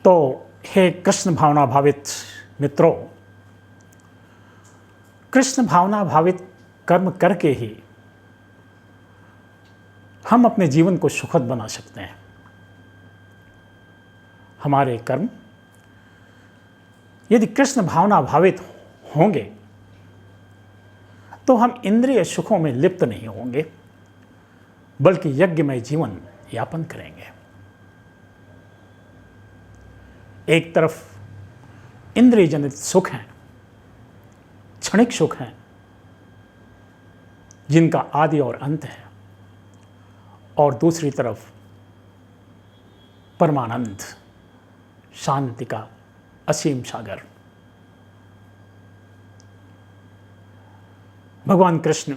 तो हे कृष्ण भावना भावित मित्रों, कृष्ण भावना भावित कर्म करके ही हम अपने जीवन को सुखद बना सकते हैं। हमारे कर्म यदि कृष्ण भावना भावित होंगे तो हम इंद्रिय सुखों में लिप्त नहीं होंगे, बल्कि यज्ञमय जीवन यापन करेंगे। एक तरफ इंद्रिय जनित सुख हैं, क्षणिक सुख हैं, जिनका आदि और अंत है, और दूसरी तरफ परमानंद, शांति का असीम सागर। भगवान कृष्ण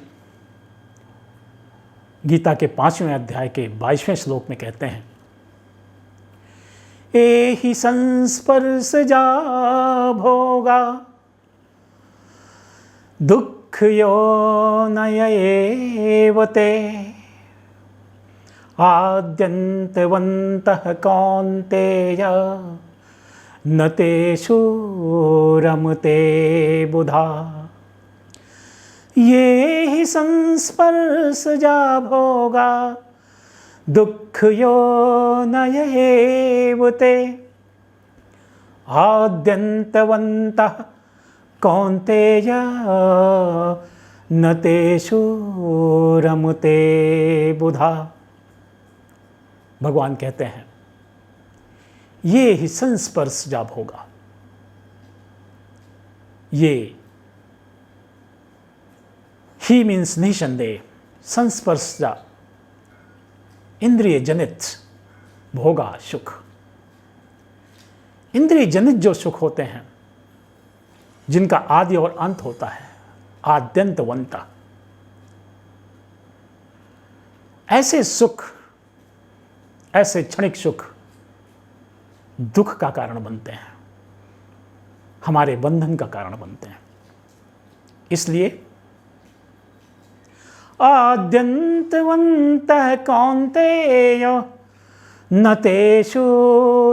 गीता के 5वें अध्याय के 22वें श्लोक में कहते हैं, एहि संस्पर्शजा भोगा दुःख योनय एव ते आद्यन्तवन्तः कौन्तेय न तेषु रमते बुधा। ये हि संस्पर्शजा भोगा दुःख योनय एव ते आद्यन्तवन्तः कौन्तेय न तेषु रमते बुधा। भगवान कहते हैं, ये ही संस्पर्शजा भोगा, ये ही मीन्स निसंदेह, संस्पर्शजा इंद्रिय जनित भोगा सुख। इंद्रिय जनित जो सुख होते हैं, जिनका आदि और अंत होता है, आद्यंतवंता, ऐसे सुख, ऐसे क्षणिक सुख दुख का कारण बनते हैं, हमारे बंधन का कारण बनते हैं। इसलिए आद्यन्तवन्तः कौन्तेय न तेषु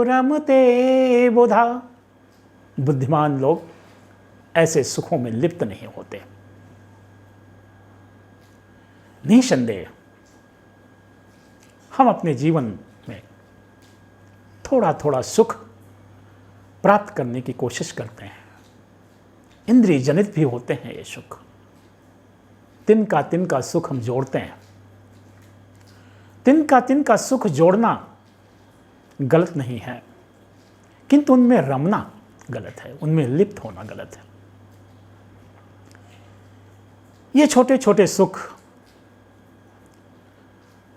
रमते बुधा। बुद्धिमान लोग ऐसे सुखों में लिप्त नहीं होते। निसंदेह हम अपने जीवन में थोड़ा थोड़ा सुख प्राप्त करने की कोशिश करते हैं। इंद्रिय जनित भी होते हैं ये सुख, तिनका सुख हम जोड़ते हैं। तिनका सुख जोड़ना गलत नहीं है, किंतु उनमें रमना गलत है, उनमें लिप्त होना गलत है। ये छोटे छोटे सुख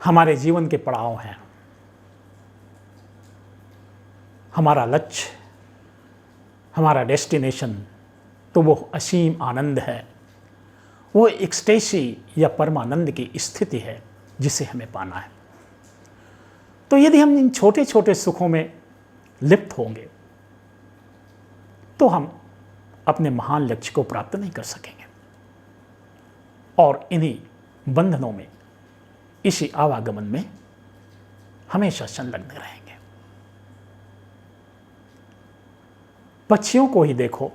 हमारे जीवन के पड़ाव हैं। हमारा लक्ष्य, हमारा डेस्टिनेशन तो वो असीम आनंद है, वो एक्सटेसी या परमानंद की स्थिति है जिसे हमें पाना है। तो यदि हम इन छोटे छोटे सुखों में लिप्त होंगे तो हम अपने महान लक्ष्य को प्राप्त नहीं कर सकेंगे, और इन्हीं बंधनों में, इसी आवागमन में हमेशा संलग्न रहेंगे। पक्षियों को ही देखो,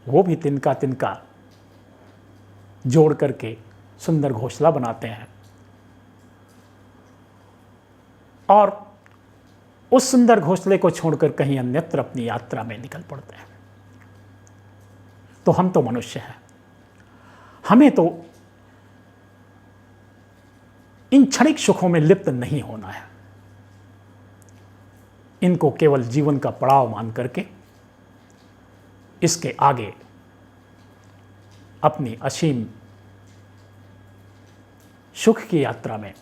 वो भी तिनका जोड़ करके सुंदर घोंसला बनाते हैं और उस सुंदर घोंसले को छोड़कर कहीं अन्यत्र अपनी यात्रा में निकल पड़ते हैं। तो हम तो मनुष्य हैं, हमें तो इन क्षणिक सुखों में लिप्त नहीं होना है। इनको केवल जीवन का पड़ाव मान करके इसके आगे अपनी असीम सुख की यात्रा में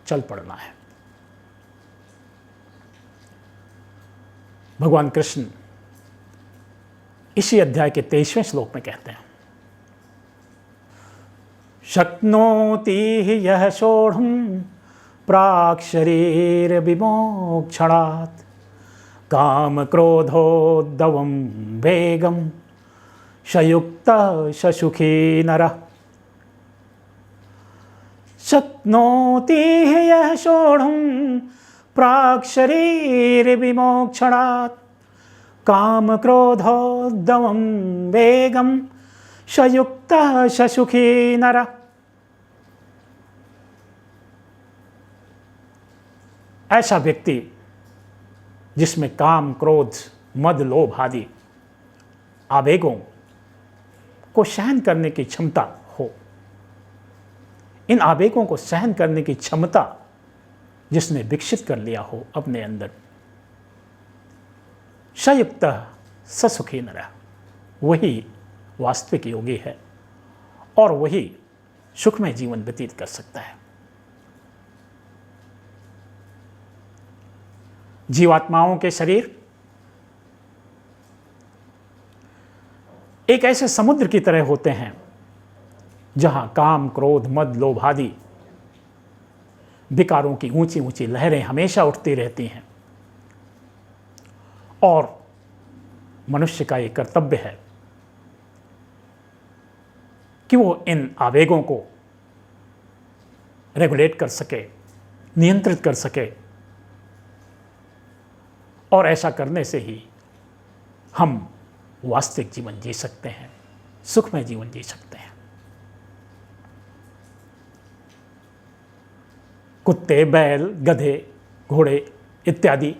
चल पड़ना है। भगवान कृष्ण इसी अध्याय के 23वें श्लोक में कहते हैं, शक्नोति यः सोढुं प्राक् शरीर विमोक्षणात् काम क्रोधोद्भवं वेगं सयुक्तः ससुखी नरः। शक्नोति यः सोढुं प्राक् शरीर विमोक्षणात् काम क्रोधोद्दमं वेगम सयुक्तः ससुखी नरः। ऐसा व्यक्ति जिसमें काम क्रोध मद लोभ आदि आवेगों को सहन करने की क्षमता हो, इन आवेगों को सहन करने की क्षमता जिसने विकसित कर लिया हो अपने अंदर, सयुक्त ससुखी नरः, वही वास्तविक योगी है और वही सुखमय जीवन व्यतीत कर सकता है। जीवात्माओं के शरीर एक ऐसे समुद्र की तरह होते हैं जहां काम क्रोध मद लोभ आदि विकारों की ऊंची ऊंची लहरें हमेशा उठती रहती हैं और मनुष्य का यह कर्तव्य है कि वो इन आवेगों को रेगुलेट कर सके, नियंत्रित कर सके, और ऐसा करने से ही हम वास्तविक जीवन जी सकते हैं, सुखमय जीवन जी सकते हैं। कुत्ते, बैल, गधे, घोड़े इत्यादि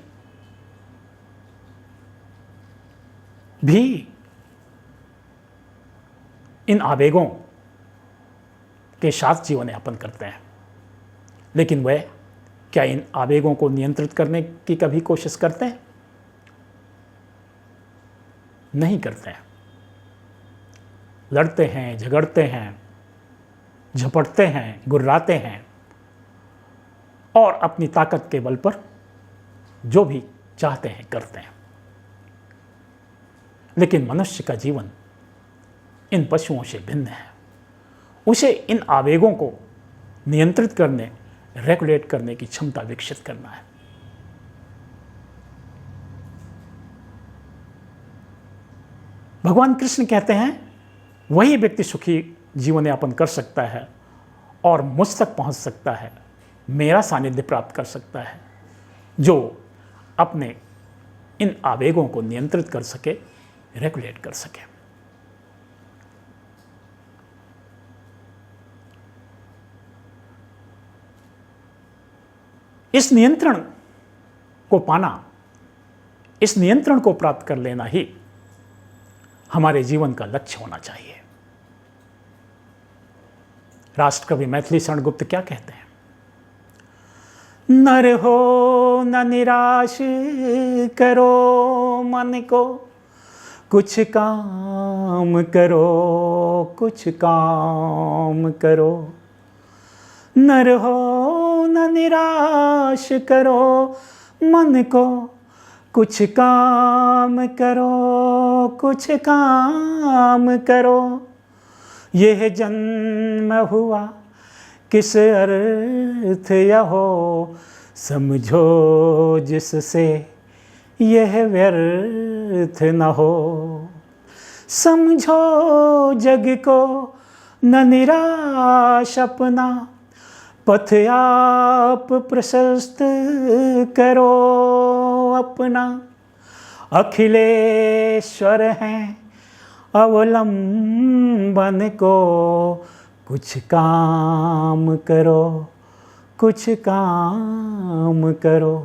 भी इन आवेगों के साथ जीवन यापन करते हैं, लेकिन वह क्या इन आवेगों को नियंत्रित करने की कभी कोशिश करते हैं? नहीं करते हैं। लड़ते हैं, झगड़ते हैं, झपटते हैं, गुर्राते हैं और अपनी ताकत के बल पर जो भी चाहते हैं करते हैं। लेकिन मनुष्य का जीवन इन पशुओं से भिन्न है। उसे इन आवेगों को नियंत्रित करने, रेगुलेट करने की क्षमता विकसित करना है। भगवान कृष्ण कहते हैं वही व्यक्ति सुखी जीवन यापन कर सकता है और मुझ तक पहुंच सकता है, मेरा सानिध्य प्राप्त कर सकता है, जो अपने इन आवेगों को नियंत्रित कर सके, रेगुलेट कर सके। इस नियंत्रण को पाना, इस नियंत्रण को प्राप्त कर लेना ही हमारे जीवन का लक्ष्य होना चाहिए। राष्ट्रकवि मैथिली शरण गुप्त क्या कहते हैं? नर हो न निराश करो मन को, कुछ काम करो, कुछ काम करो। नर हो न निराश करो मन को, कुछ काम करो, कुछ काम करो। यह जन्म हुआ किस अर्थ यहो, समझो जिससे यह व्यर्थ न हो। समझो जग को न निराश अपना, पथ आप प्रशस्त करो अपना। अखिलेश्वर हैं अवलंबन को, कुछ काम करो, कुछ काम करो।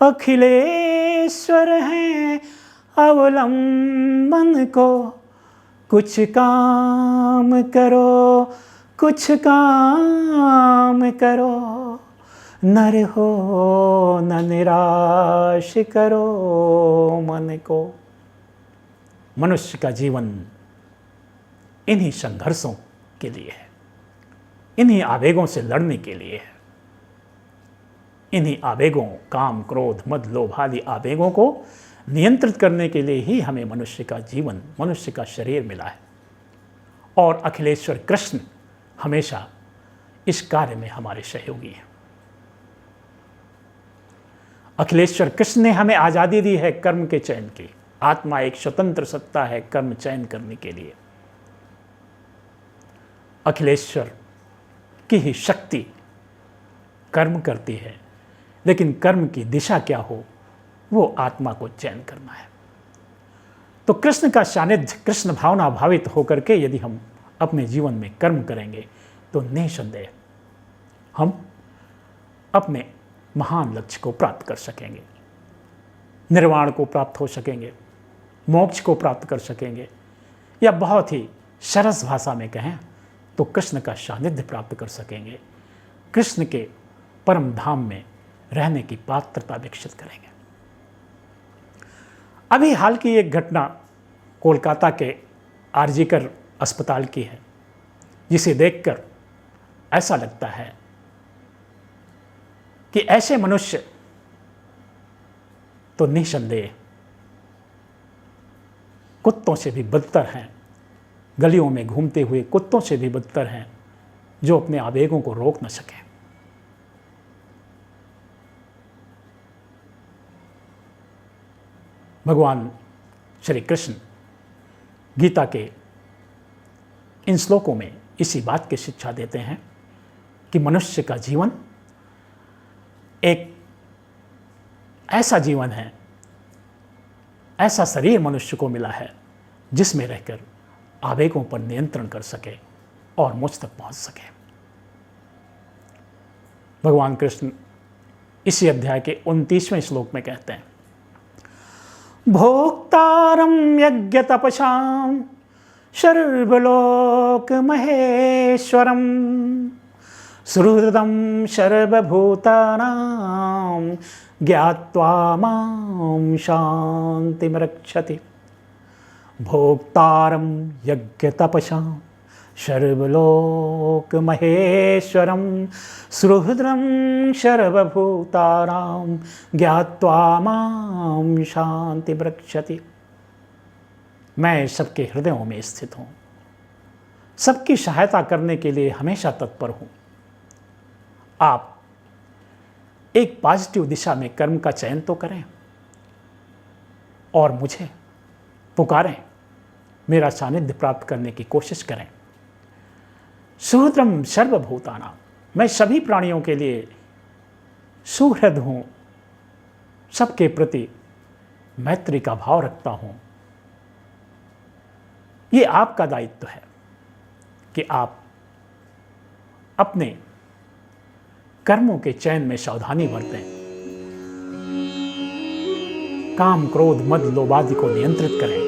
अखिलेश्वर हैं अवलंबन को, कुछ काम करो, कुछ काम करो। नर हो न निराश करो मन को। मनुष्य का जीवन इन्हीं संघर्षों के लिए है, इन्हीं आवेगों से लड़ने के लिए है। इन्हीं आवेगों, काम क्रोध मद लोभ आदि आवेगों को नियंत्रित करने के लिए ही हमें मनुष्य का जीवन, मनुष्य का शरीर मिला है। और अखिलेश्वर कृष्ण हमेशा इस कार्य में हमारे सहयोगी हैं। अखिलेश्वर कृष्ण ने हमें आज़ादी दी है कर्म के चयन की। आत्मा एक स्वतंत्र सत्ता है कर्म चयन करने के लिए। अखिलेश्वर की ही शक्ति कर्म करती है, लेकिन कर्म की दिशा क्या हो वो आत्मा को चयन करना है। तो कृष्ण का सानिध्य, कृष्ण भावना भावित होकर के यदि हम अपने जीवन में कर्म करेंगे तो निसंदेह हम अपने महान लक्ष्य को प्राप्त कर सकेंगे, निर्वाण को प्राप्त हो सकेंगे, मोक्ष को प्राप्त कर सकेंगे, या बहुत ही सरस भाषा में कहें तो कृष्ण का सानिध्य प्राप्त कर सकेंगे, कृष्ण के परम धाम में रहने की पात्रता विकसित करेंगे। अभी हाल की एक घटना कोलकाता के आरजीकर अस्पताल की है, जिसे देखकर ऐसा लगता है कि ऐसे मनुष्य तो निसंदेह कुत्तों से भी बदतर हैं, गलियों में घूमते हुए कुत्तों से भी बदतर हैं, जो अपने आवेगों को रोक न सकें। भगवान श्री कृष्ण गीता के इन श्लोकों में इसी बात की शिक्षा देते हैं कि मनुष्य का जीवन एक ऐसा जीवन है, ऐसा शरीर मनुष्य को मिला है जिसमें रहकर आवेगों पर नियंत्रण कर सके और मुझ तक पहुंच सके। भगवान कृष्ण इसी अध्याय के 29वें श्लोक में कहते हैं, भोक्तारं यज्ञ तपसां सर्वलोक महेश्वरम सुहृदं सर्वभूतानां ज्ञात्वा मां शान्तिं रक्षति। भोक्तारं यज्ञ तपसां सर्वलोक महेश्वरम सुहृदं सर्वभूतानां ज्ञात्वा मां शान्तिं रक्षति। मैं सबके हृदयों में स्थित हूँ, सबकी सहायता करने के लिए हमेशा तत्पर हूँ। आप एक पॉजिटिव दिशा में कर्म का चयन तो करें और मुझे पुकारें, मेरा सानिध्य प्राप्त करने की कोशिश करें। सुहृदं सर्वभूतानां, मैं सभी प्राणियों के लिए सुहृद हूँ, सबके प्रति मैत्री का भाव रखता हूँ। ये आपका दायित्व है कि आप अपने कर्मों के चयन में सावधानी बरतें, काम क्रोध मद लोभ आदि को नियंत्रित करें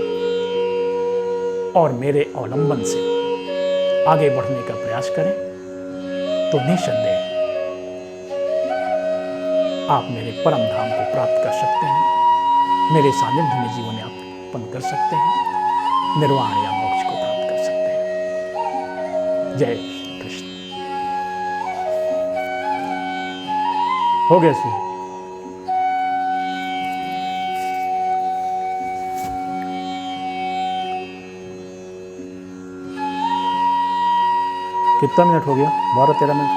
और मेरे अवलंबन से आगे बढ़ने का प्रयास करें। तो निसंदेह आप मेरे परम धाम को प्राप्त कर सकते हैं, मेरे सानिध्य में जीवन यापन कर सकते हैं, निर्वाण या मोक्ष को प्राप्त कर सकते हैं। जय श्री कृष्ण। हो गया श्री। कितना मिनट हो गया? 12-13 मिनट।